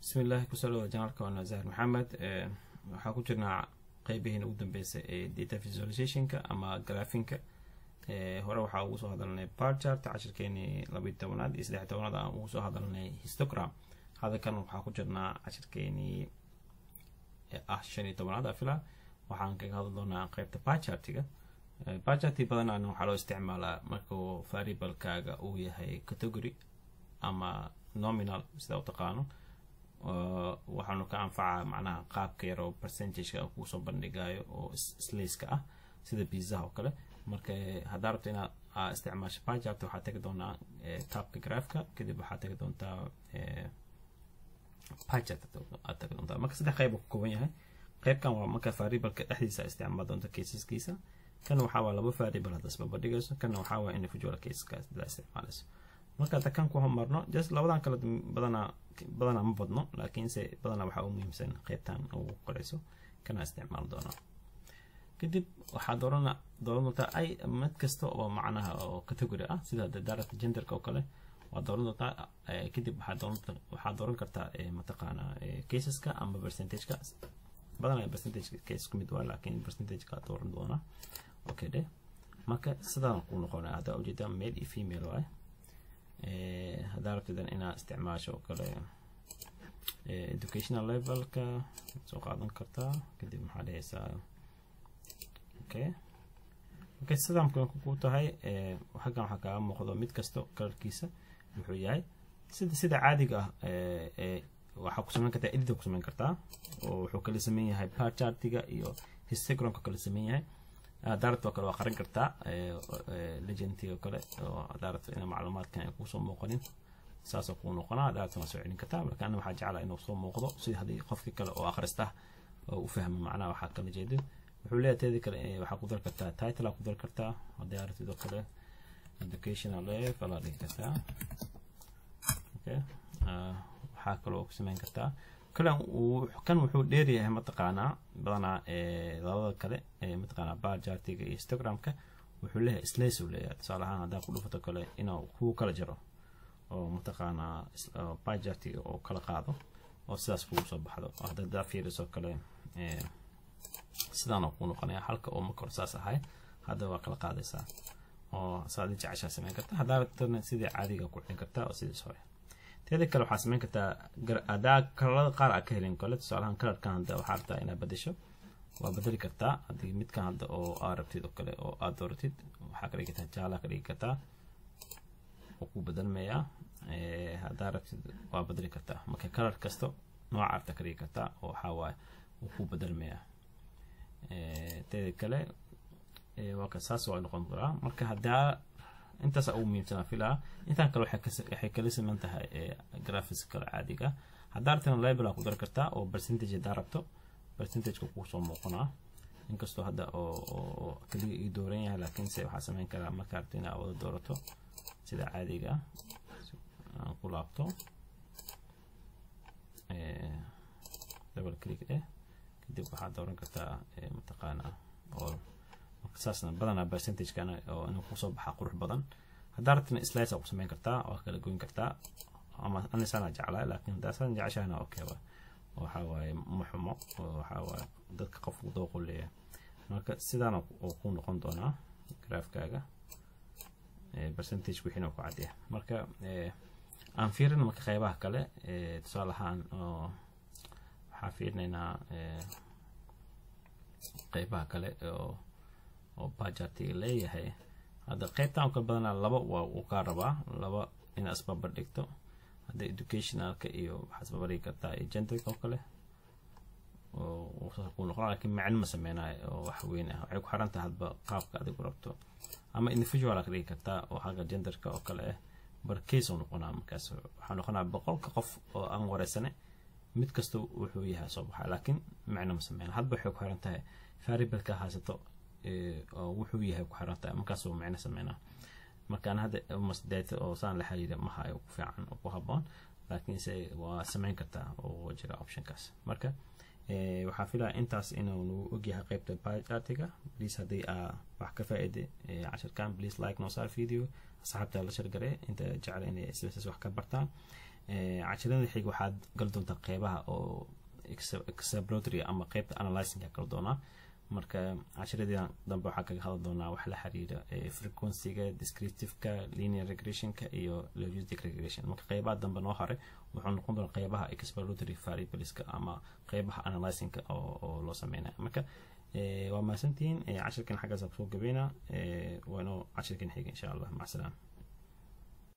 بسم الله كسلو جنرالك وانا زاهر محمد waxaa ku jirnaa qeybihiina ugu dambeysa ee data visualizationka ama graphinka hore waxaa ugu soo hadalnay bar chart cashirkeenii 12aad iyo 13aad aan ugu soo hadalnay histogram hadalkan waxaa ku jirnaa cashirkeenii 15aad afila waxaan kaga hadli doonaa qeybta bar chartiga bar charti badanaa waxaa loo isticmaalaa marka variable-kaaga uu yahay category ama nominal sida u taqaano waxaanu ka anfacaa macnaha qaabka yar oo percentage-ka ku soo bandhigayo oo slice-ka ah sida pizza oo kale marka haddii rabto inaad isticmaasho bar chart waxaad tagi doonaa tabka graph-ka kadib waxaad tagi doontaa bar chart aad tagi doontaa marka saddex qayb uu ka kooban yahay qaybkan waa marka variable-ka dhexdiisa isticmaal doonta caseskiisa kana waxaa waa laba variable hadda isba bandhigayso kana waxaa waa individual caseska la isticmaalayso marka takan ku homarno just labadan kala badana ma badno laakiin se badana waxa uu muhiimsan qaybtan ugu qorayso kana isticmaal doona kadib waxa doonta ay mid kasta oo macnaha oo category ah sida direct genderka oo kale waa doonta kadib waxa dooran kartaa mataqaana caseska ama percentage-ka badana percentage case kumid waa laakiin percentage-ka dooran doona okay de marka sidaan ku noqonaa hada ujeeda male iyo female waa هذا ربطنا إن استعمال شو كله educational level كا سو قاعدين كرتا كده محله سا أوكي سلام كلام كوكوتا هاي وحكا ماخذ ميت كستو كل كيسة بحوياي سيدا عادي كا وحكو سمين كتا إدي كو سمين كرتا وحكو اللي سمين هاي بار شارتيجا إيو histogram كل سمين هاي دارت وكل وقرن كرتا لجنتي وكل دارت إن معلومات كان يكون صوم موقنين ساس يكون قناة دارت مسؤولين كتاب لكن واحد جعل إنه صوم موقض سيد هذه قف كلا وآخرسته وفهم معناه وحق الجديد وحوليه تذكر وحق ذكر كرتا تايتل وحق ذكر كرتا دارت ذكر educational level فلا ذيك كرتا أوكي حق لو كسمين كرتا كان وحول ديري متقانا بدنا لابد كله متقانا بار جارتيga iyo instagram-ka wuxuu leeyahay slice uu leeyahay tusaalahaan hadaa ku dhufato kale inuu ku kala jiro oo mutaqaana bar jartiga oo kala qaado oo sidaas ku soo baxdo hadaa fiiriso kale sidaan ku noqonaya halka oo marka saas ahay hada waa kala qaadaysaa oo saad jecesha sameyn kartaa hadaa rabtana sidii caadiga ku xidhin kartaa oo sidii soo تهذا كله حاسمين كتا أداء كلا قارئ كهلين كله تسألهم كلا كان هذا وحارته إنه بديشوا وبدل كتا هذه ميت كان هذا أو عرفتي كله أو أدورتي وحكري كتا جالا كري كتا وكو بدل ميا هذا عرفتي وبدل كتا ما كلا كستو نوع عرفت كري كتا أو حوا وكو بدل ميا تهذا كله وكساس وعنقون برا مركه هذا انت سأو ميمتنا فيلا انت كلو حكلس من انتهى جرافيكس عادية هدارتنا الليبل اكو دركرتا او برسنتج داربتو برسنتج كو سو موقنا انكستو هدا او كلي دورين لكن سي waxa sameyn kara marka artina oo doorato sida caadiga ku laabto double click kadib waxa dooran kartaa mataqaana oo أساساً بدنا percentage كان أو إنه كوسب حقروح بدن هدارتنا slice أو سمين كرتا أو كلا جوين كرتا أما أنا سنة جعله لكن ده سنة جعشانه أوكي وحاول محمق وحاول ضد قف وضوء اللي مركز سيدنا أكون قندونا جراف كاجا percentage وحين وقعديه مركز أنفيرنا مركز خيبه كله تصالحان حافيرنا قيبه كله oo budget leeyahay hada qaybtan ka badan laba waa ka rabaa laba in asbab dhigto hada educational-ka iyo waxa sababay kartaa gender-ka kale oo soo ku noqon laakiin macna ma sameeyay oo wax weyn ah waxay ku xiran tahay hadba qaabka aad ku rabto ama individual-ka dhigi kartaa oo haga gender-ka oo kale barkeys oo noqonaa markaas waxa noqonaa boqolka qof oo aan wareysane mid kasta wuxuu yahay soo baxay laakiin macna ma sameeyay hadba waxay ku xiran tahay variable-ka haasato wuxuu yahay ku xiran tahay markaas oo macna sameeyna markaan hada masdayta oo saan la xiriir ma hayo ku fiican oo ku haboon laakiin say waa sameyn kartaa oo jira option kaas marka waxa fiilaa intaas inuu ogyahay qaybta bar chartiga please hadii wax ka faa'iido casharkan please like no sar video asxaabta la share garee inta jecel inay isla wax ka bartaan casharada xiga waxaad gali doontaa qeybaha oo exploratory ama qeybta analyzing kala doonaa marka casharadii dambe waxaa kaga hadli doonaa wax la xiriira frequency-ga descriptive-ka linear regression-ka iyo logistic regression marka qeybaha dambe noo hore wuxuu noqon doonaa qeybaha exploratory variables-ka ama qeybaha analyzing-ka oo loo sameynayo marka waa mahadsantihiin casharkan xaggaas aan kusoo gabeynaa waana casharkan xiga insha allah mac salaama